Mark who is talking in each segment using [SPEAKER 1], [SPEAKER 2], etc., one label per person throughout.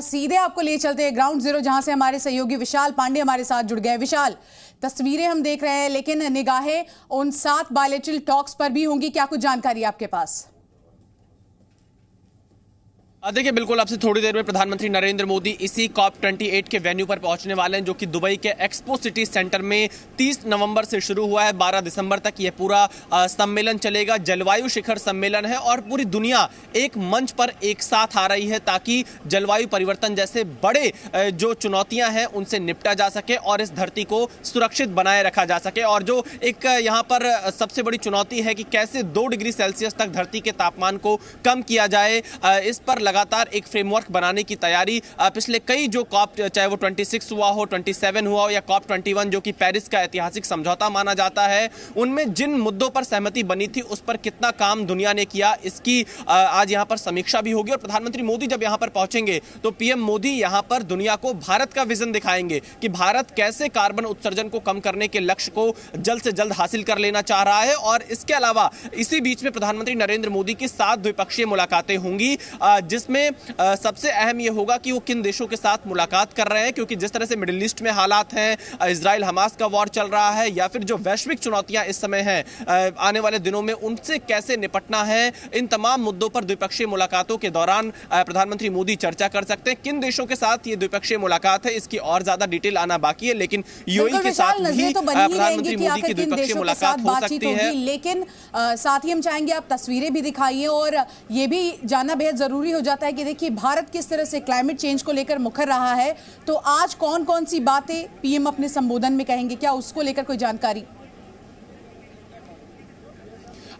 [SPEAKER 1] सीधे आपको ले चलते हैं ग्राउंड जीरो, जहां से हमारे सहयोगी विशाल पांडे हमारे साथ जुड़ गए। विशाल, तस्वीरें हम देख रहे हैं, लेकिन निगाहें उन 7 बायलैटरल टॉक्स पर भी होंगी। क्या कुछ जानकारी आपके पास?
[SPEAKER 2] देखिए, बिल्कुल आपसे थोड़ी देर में प्रधानमंत्री नरेंद्र मोदी इसी COP28 के वेन्यू पर पहुंचने वाले हैं, जो कि दुबई के एक्सपो सिटी सेंटर में 30 नवंबर से शुरू हुआ है। 12 दिसंबर तक यह पूरा सम्मेलन चलेगा। जलवायु शिखर सम्मेलन है और पूरी दुनिया एक मंच पर एक साथ आ रही है ताकि जलवायु परिवर्तन जैसे बड़े जो चुनौतियां हैं उनसे निपटा जा सके और इस धरती को सुरक्षित बनाए रखा जा सके। और जो एक यहाँ पर सबसे बड़ी चुनौती है कि कैसे 2 डिग्री सेल्सियस तक धरती के तापमान को कम किया जाए, इस पर लगातार एक फ्रेमवर्क बनाने की तैयारी पिछले कई जो कॉप, चाहे वो 26 हुआ हो, 27 हुआ हो या COP21 जो कि पेरिस का ऐतिहासिक समझौता माना जाता है, उनमें जिन मुद्दों पर सहमति बनी थी उस पर कितना काम दुनिया ने किया, इसकी आज यहां पर समीक्षा भी होगी। और प्रधानमंत्री मोदी जब यहां पर पहुंचेंगे तो पीएम मोदी यहां पर दुनिया को भारत का विजन दिखाएंगे कि भारत कैसे कार्बन उत्सर्जन को कम करने के लक्ष्य को जल्द से जल्द हासिल कर लेना चाह रहा है। और इसके अलावा इसी बीच में प्रधानमंत्री नरेंद्र मोदी की 7 द्विपक्षीय मुलाकातें होंगी, जिसमें सबसे अहम यह होगा कि वो किन देशों के साथ मुलाकात कर रहे हैं, क्योंकि जिस तरह से मिडिल ईस्ट में हालात हैं, इजराइल हमास का वॉर चल रहा है, या फिर जो वैश्विक चुनौतियां इस समय हैं आने वाले दिनों में, उनसे कैसे निपटना है, इन तमाम मुद्दों पर द्विपक्षीय मुलाकातों के दौरान प्रधानमंत्री मोदी चर्चा कर सकते हैं। किन देशों के साथ ये द्विपक्षीय मुलाकात है, इसकी और ज्यादा डिटेल आना बाकी है, लेकिन यूएई के साथ भी प्रधानमंत्री मोदी की द्विपक्षीय मुलाकात हो सकती है।
[SPEAKER 1] लेकिन साथ ही हम चाहेंगे आप तस्वीरें भी दिखाइए और ये भी जानना बेहद जरूरी हो जाता है कि देखिए भारत किस तरह से क्लाइमेट चेंज को लेकर मुखर रहा है। तो आज कौन कौन सी बातें पीएम अपने संबोधन में कहेंगे, क्या उसको लेकर कोई जानकारी?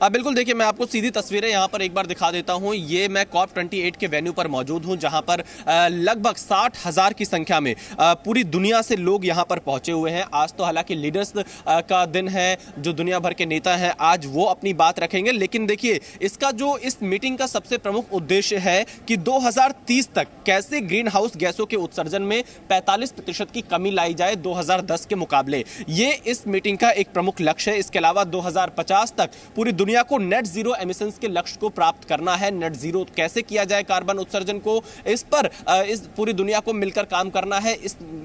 [SPEAKER 2] बिल्कुल, देखिए मैं आपको सीधी तस्वीरें यहां पर एक बार दिखा देता हूं। ये मैं COP28 के वेन्यू पर मौजूद हूं, जहां पर लगभग 60,000 की संख्या में पूरी दुनिया से लोग यहां पर पहुंचे हुए हैं। आज तो हालांकि लीडर्स का दिन है, जो दुनिया भर के नेता हैं आज वो अपनी बात रखेंगे। लेकिन देखिए, इसका जो इस मीटिंग का सबसे प्रमुख उद्देश्य है कि 2030 तक कैसे ग्रीन हाउस गैसों के उत्सर्जन में 45% की कमी लाई जाए 2010 के मुकाबले। ये इस मीटिंग का एक प्रमुख लक्ष्य है। इसके अलावा 2050 तक पूरी दुनिया को नेट जीरो एमिशंस के लक्ष्य को प्राप्त करना है। नेट जीरो कैसे किया जाए कार्बन उत्सर्जन को, इस पर इस पूरी दुनिया को मिलकर काम करना है।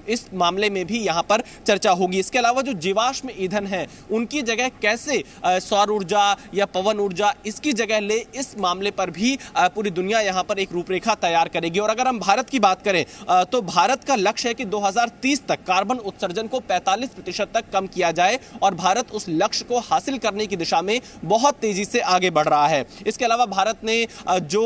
[SPEAKER 2] इस मामले में भी यहां पर चर्चा होगी। इसके अलावा जो जीवाश्म ईंधन है उनकी जगह कैसे सौर ऊर्जा या पवन ऊर्जा इसकी जगह ले, इस मामले पर भी पूरी दुनिया यहां पर एक रूपरेखा तैयार करेगी। और अगर हम भारत की बात करें तो भारत का लक्ष्य है कि 2030 तक कार्बन उत्सर्जन को 45% तक कम किया जाए और भारत उस लक्ष्य को हासिल करने की दिशा में बहुत तेजी से आगे बढ़ रहा है। इसके अलावा भारत ने जो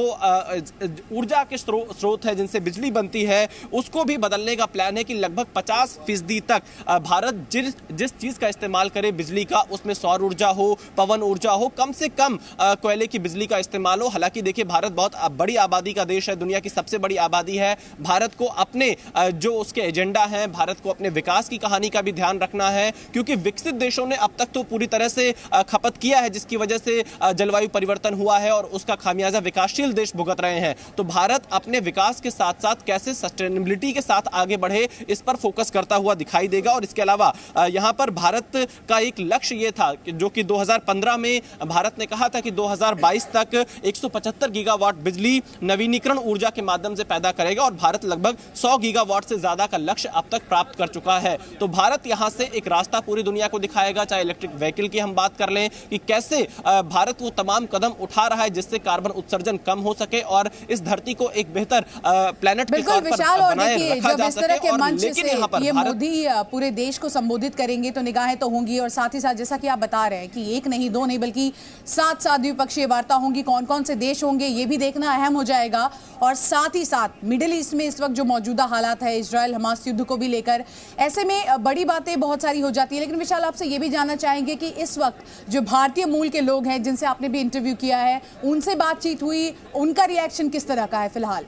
[SPEAKER 2] ऊर्जा के स्रोत है जिनसे बिजली बनती है उसको भी बदलने का प्लान है कि लगभग 50% तक भारत जिस चीज का इस्तेमाल करे बिजली का, उसमें सौर ऊर्जा हो, पवन ऊर्जा हो, कम से कम कोयले की बिजली का इस्तेमाल हो। हालांकि देखिए, भारत बहुत बड़ी आबादी का देश है, दुनिया की सबसे बड़ी आबादी है। भारत को अपने जो उसके एजेंडा है, भारत को अपने विकास की कहानी का भी ध्यान रखना है, क्योंकि विकसित देशों ने अब तक तो पूरी तरह से खपत किया है, जिसकी वजह से जलवायु परिवर्तन हुआ है और उसका खामियाजा विकासशील देश भुगत रहे हैं। तो भारत अपने विकास के साथ साथ कैसे सस्टेनेबिलिटी के साथ आगे बढ़े, इस पर फोकस करता हुआ दिखाई देगा। और इसके अलावा यहां पर भारत का एक लक्ष्य यह था जो कि 2015 में भारत ने कहा था कि 2022 तक 175 गीगावाट बिजली नवीनीकरण ऊर्जा के माध्यम से पैदा करेगा और भारत लगभग 100 गीगावाट से ज्यादा का लक्ष्य अब तक प्राप्त कर चुका है। तो भारत यहां से एक रास्ता पूरी दुनिया को दिखाएगा। चाहे इलेक्ट्रिक व्हीकल की हम बात कर लें कि कैसे भारत वो तमाम कदम उठा रहा है जिससे कार्बन उत्सर्जन कम हो सके और इस धरती को एक बेहतर प्लेनेट के तौर पर बनाए रखा जा सके। और लेकिन यहाँ पर
[SPEAKER 1] मोदी पूरे देश को संबोधित करेंगे तो निगाहें तो होंगी, और साथ ही साथ जैसा कि आप बता रहे हैं कि एक नहीं, दो नहीं, बल्कि 7 द्विपक्षीय वार्ता होंगी। कौन कौन से देश होंगे ये भी देखना अहम हो जाएगा। और साथ ही साथ मिडिल ईस्ट में इस वक्त जो मौजूदा हालात है, इजराइल हमास युद्ध को भी लेकर, ऐसे में बड़ी बातें बहुत सारी हो जाती है। लेकिन विशाल, आपसे ये भी जानना चाहेंगे कि इस वक्त जो भारतीय मूल के लोग हैं जिनसे आपने भी इंटरव्यू किया है, उनसे बातचीत हुई, उनका रिएक्शन किस तरह का है फिलहाल?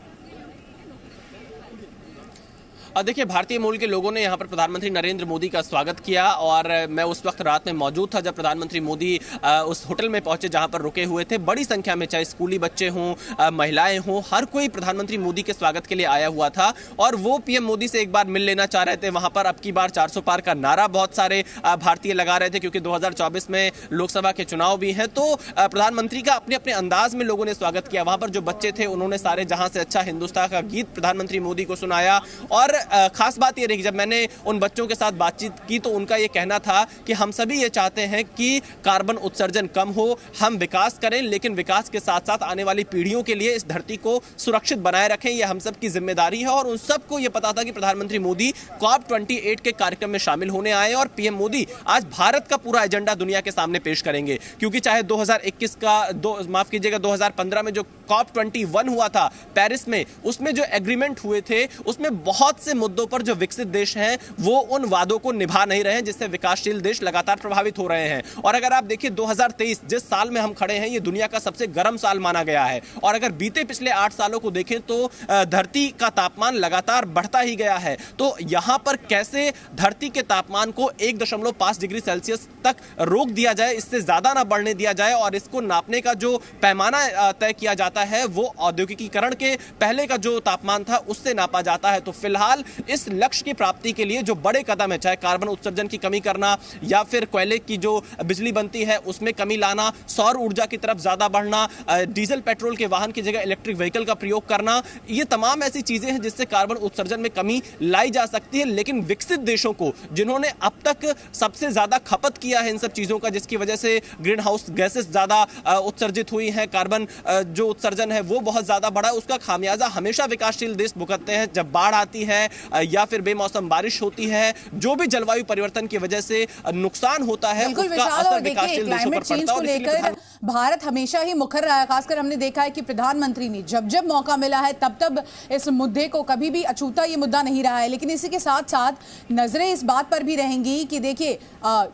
[SPEAKER 2] देखिए, भारतीय मूल के लोगों ने यहाँ पर प्रधानमंत्री नरेंद्र मोदी का स्वागत किया और मैं उस वक्त रात में मौजूद था जब प्रधानमंत्री मोदी उस होटल में पहुंचे जहां पर रुके हुए थे। बड़ी संख्या में चाहे स्कूली बच्चे हों, महिलाएं हों, हर कोई प्रधानमंत्री मोदी के स्वागत के लिए आया हुआ था और वो पीएम मोदी से एक बार मिल लेना चाह रहे थे। वहां पर अब की बार 400 पार का नारा बहुत सारे भारतीय लगा रहे थे क्योंकि 2024 में लोकसभा के चुनाव भी हैं। तो प्रधानमंत्री का अपने अपने अंदाज में लोगों ने स्वागत किया। वहां पर जो बच्चे थे उन्होंने सारे जहां से अच्छा हिंदुस्तान का गीत प्रधानमंत्री मोदी को सुनाया और खास बात यह रही जब मैंने उन बच्चों के साथ बातचीत की तो उनका यह कहना था कि हम सभी ये चाहते हैं कि कार्बन उत्सर्जन कम हो, हम विकास करें, लेकिन विकास के साथ साथ आने वाली पीढ़ियों के लिए इस धरती को सुरक्षित बनाए रखें, यह हम सब की जिम्मेदारी है। और उन सबको यह पता था कि प्रधानमंत्री मोदी COP28 के कार्यक्रम में शामिल होने आए और पीएम मोदी आज भारत का पूरा एजेंडा दुनिया के सामने पेश करेंगे। क्योंकि चाहे 2021 का 2015 में जो COP21 हुआ था पेरिस में, उसमें जो एग्रीमेंट हुए थे उसमें बहुत से मुद्दों पर जो विकसित देश हैं वो उन वादों को निभा नहीं रहे हैं, जिससे विकासशील देश लगातार प्रभावित हो रहे हैं। और अगर आप देखिए 2023 जिस साल में हम खड़े हैं ये दुनिया का सबसे गर्म साल माना गया है और अगर बीते पिछले 8 सालों को देखें तो धरती का तापमान लगातार बढ़ता ही गया है। तो यहां पर कैसे धरती के तापमान को 1.5 डिग्री सेल्सियस तक रोक दिया जाए, इससे ज्यादा ना बढ़ने दिया जाए और इसको नापने का जो पैमाना तय किया जाता है वो औद्योगिकीकरण के पहले का जो तापमान था उससे नापा जाता है। तो फिलहाल इस लक्ष्य की प्राप्ति के लिए जो बड़े कदम है, चाहे कार्बन उत्सर्जन की कमी करना या फिर कोयले की जो बिजली बनती है उसमें कमी लाना, सौर ऊर्जा की तरफ ज्यादा बढ़ना, डीजल पेट्रोल के वाहन की जगह इलेक्ट्रिक व्हीकल का प्रयोग करना, ये तमाम ऐसी चीजें हैं जिससे कार्बन उत्सर्जन में कमी लाई जा सकती है। लेकिन विकसित देशों को जिन्होंने अब तक सबसे ज्यादा खपत किया है इन सब चीजों का, जिसकी वजह से ग्रीन हाउस गैसेस ज्यादा उत्सर्जित हुई हैं, कार्बन जो उत्सर्जन है वो बहुत ज्यादा बढ़ा है, उसका खामियाजा हमेशा विकासशील देश भुगतते हैं। जब बाढ़ आती है या फिर बेमौसम बारिश होती है, जो भी जलवायु परिवर्तन की वजह से नुकसान होता है उसका असर विकासशील देशों पर पड़ता है। और
[SPEAKER 1] लेकर भारत हमेशा ही मुखर रहा है। खासकर हमने देखा है कि प्रधानमंत्री ने जब जब मौका मिला है तब तब इस मुद्दे को कभी भी अछूता ये मुद्दा नहीं रहा है। लेकिन इसी के साथ साथ नजरें इस बात पर भी रहेंगी कि देखिए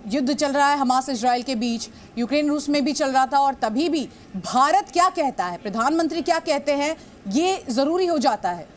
[SPEAKER 1] युद्ध चल रहा है हमास इजराइल के बीच, यूक्रेन रूस में भी चल रहा था और तभी भी भारत क्या कहता है, प्रधानमंत्री क्या कहते हैं, ये जरूरी हो जाता है।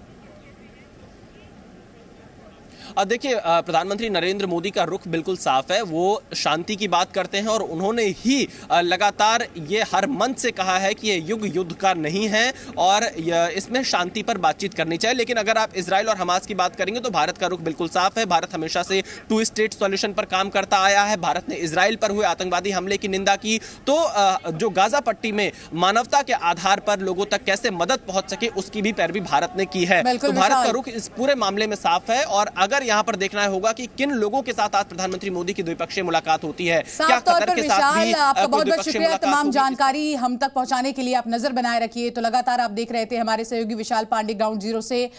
[SPEAKER 2] देखिए, प्रधानमंत्री नरेंद्र मोदी का रुख बिल्कुल साफ है, वो शांति की बात करते हैं और उन्होंने ही लगातार ये हर मंच से कहा है कि ये युग युद्ध का नहीं है और इसमें शांति पर बातचीत करनी चाहिए। लेकिन अगर आप इजराइल और हमास की बात करेंगे तो भारत का रुख बिल्कुल साफ है। भारत हमेशा से 2 स्टेट सॉल्यूशन पर काम करता आया है। भारत ने इजराइल पर हुए आतंकवादी हमले की निंदा की, तो जो गाजा पट्टी में मानवता के आधार पर लोगों तक कैसे मदद पहुंच सके उसकी भी पैरवी भारत ने की है। तो भारत का रुख इस पूरे मामले में साफ है और अगर यहाँ पर देखना होगा कि किन लोगों के साथ आज प्रधानमंत्री मोदी की द्विपक्षीय मुलाकात होती है, क्या कतर के साथ भी
[SPEAKER 1] आपका बहुत बहुत शुक्रिया तमाम जानकारी हम तक पहुंचाने के लिए। आप नजर बनाए रखिए। तो लगातार आप देख रहे थे हमारे सहयोगी विशाल पांडे ग्राउंड जीरो से।